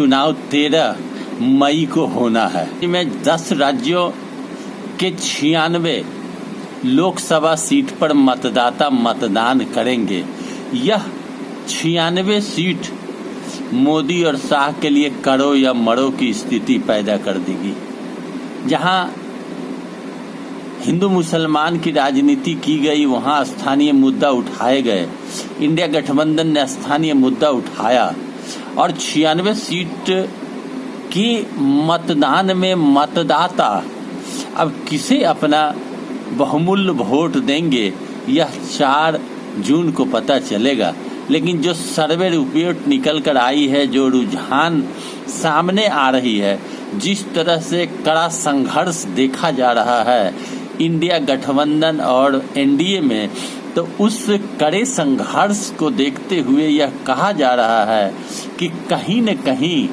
चुनाव 13 मई को होना है। में 10 राज्यों के 96 लोकसभा सीट पर मतदाता मतदान करेंगे। यह 96 सीट मोदी और शाह के लिए करो या मरो की स्थिति पैदा कर देगी। जहां हिंदू मुसलमान की राजनीति की गई, वहां स्थानीय मुद्दा उठाए गए। इंडिया गठबंधन ने स्थानीय मुद्दा उठाया और 96 सीट के मतदान में मतदाता अब किसे अपना बहुमूल्य वोट देंगे, यह 4 जून को पता चलेगा। लेकिन जो सर्वे रिपोर्ट निकल कर आई है, जो रुझान सामने आ रही है, जिस तरह से कड़ा संघर्ष देखा जा रहा है इंडिया गठबंधन और एनडीए में, तो उस कड़े संघर्ष को देखते हुए यह कहा जा रहा है कि कहीं न कहीं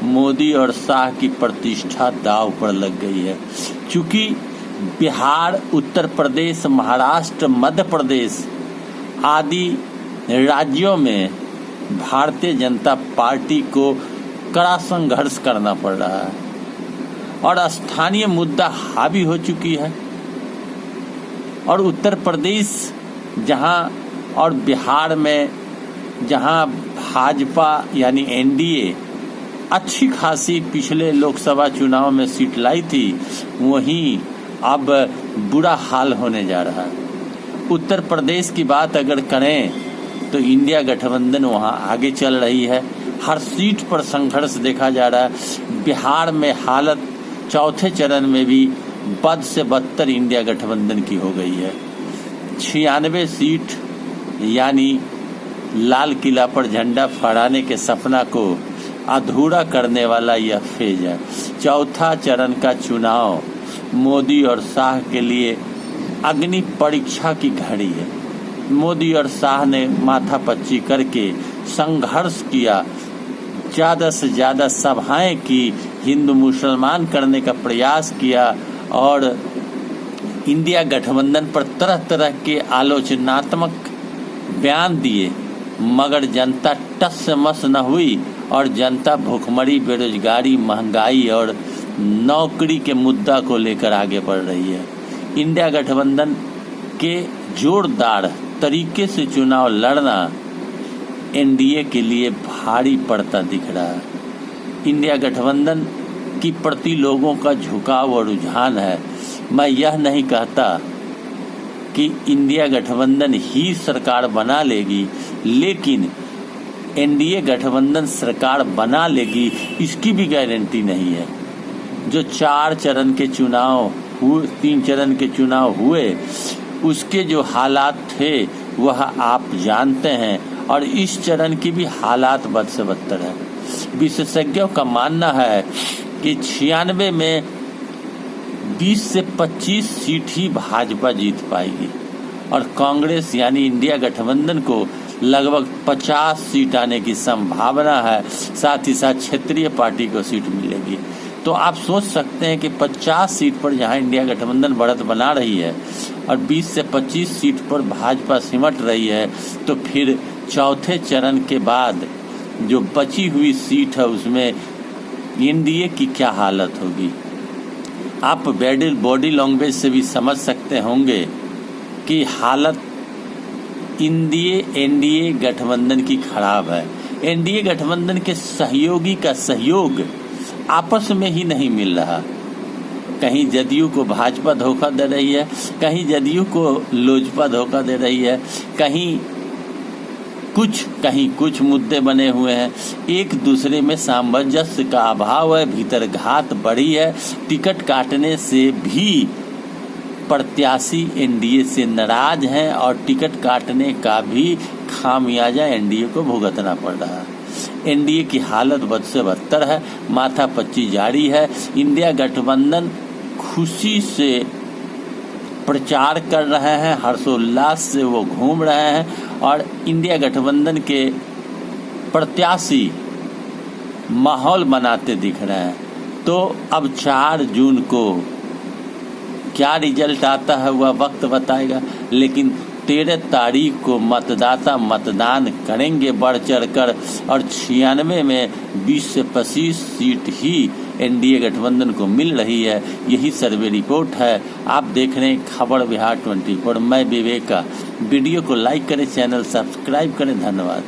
मोदी और शाह की प्रतिष्ठा दांव पर लग गई है। चूंकि बिहार, उत्तर प्रदेश, महाराष्ट्र, मध्य प्रदेश आदि राज्यों में भारतीय जनता पार्टी को कड़ा संघर्ष करना पड़ रहा है और स्थानीय मुद्दा हावी हो चुकी है। और उत्तर प्रदेश जहां और बिहार में जहां भाजपा यानी एनडीए अच्छी खासी पिछले लोकसभा चुनाव में सीट लाई थी, वहीं अब बुरा हाल होने जा रहा है। उत्तर प्रदेश की बात अगर करें तो इंडिया गठबंधन वहां आगे चल रही है, हर सीट पर संघर्ष देखा जा रहा है। बिहार में हालत चौथे चरण में भी बद से बदतर इंडिया गठबंधन की हो गई है। 96 सीट यानी लाल किला पर झंडा फहराने के सपना को अधूरा करने वाला यह फेज है। चौथा चरण का चुनाव मोदी और शाह के लिए अग्नि परीक्षा की घड़ी है। मोदी और शाह ने माथापच्ची करके संघर्ष किया, ज्यादा से ज्यादा सभाएं की, हिंदू मुसलमान करने का प्रयास किया और इंडिया गठबंधन पर तरह तरह के आलोचनात्मक बयान दिए, मगर जनता टस से मस न हुई और जनता भूखमरी, बेरोजगारी, महंगाई और नौकरी के मुद्दा को लेकर आगे बढ़ रही है। इंडिया गठबंधन के जोरदार तरीके से चुनाव लड़ना एनडीए के लिए भारी पड़ता दिख रहा है। इंडिया गठबंधन की प्रति लोगों का झुकाव और रुझान है। मैं यह नहीं कहता कि इंडिया गठबंधन ही सरकार बना लेगी, लेकिन एनडीए गठबंधन सरकार बना लेगी इसकी भी गारंटी नहीं है। जो 4 चरण के चुनाव हुए, 3 चरण के चुनाव हुए, उसके जो हालात थे वह आप जानते हैं और इस चरण की भी हालात बद से बदतर है। विशेषज्ञों का मानना है कि 96 में 20 से 25 सीट ही भाजपा जीत पाएगी और कांग्रेस यानी इंडिया गठबंधन को लगभग 50 सीट आने की संभावना है। साथ ही साथ क्षेत्रीय पार्टी को सीट मिलेगी। तो आप सोच सकते हैं कि 50 सीट पर जहां इंडिया गठबंधन बढ़त बना रही है और 20 से 25 सीट पर भाजपा सिमट रही है, तो फिर चौथे चरण के बाद जो बची हुई सीट है उसमें एनडीए की क्या हालत होगी। आप बॉडी लैंग्वेज से भी समझ सकते होंगे कि हालत एनडीए गठबंधन की खराब है। एनडीए गठबंधन के सहयोगी का सहयोग आपस में ही नहीं मिल रहा। कहीं जदयू को भाजपा धोखा दे रही है, कहीं जदयू को लोजपा धोखा दे रही है, कहीं कुछ मुद्दे बने हुए हैं। एक दूसरे में सामंजस्य का अभाव है, भीतर घात बढ़ी है। टिकट काटने से भी प्रत्याशी एनडीए से नाराज हैं और टिकट काटने का भी खामियाजा एनडीए को भुगतना पड़ रहा है। एनडीए की हालत बद से बदतर है, माथापच्ची जारी है। इंडिया गठबंधन खुशी से प्रचार कर रहे हैं, हर्षोल्लास से वो घूम रहे हैं और इंडिया गठबंधन के प्रत्याशी माहौल बनाते दिख रहे हैं। तो अब 4 जून को क्या रिजल्ट आता है वह वक्त बताएगा, लेकिन 13 तारीख को मतदाता मतदान करेंगे बढ़ चढ़कर और 96 में 20 से 25 सीट ही एनडीए गठबंधन को मिल रही है। यही सर्वे रिपोर्ट है। आप देख रहे हैं खबर बिहार 24। मैं विवेक। वीडियो को लाइक करें, चैनल सब्सक्राइब करें। धन्यवाद।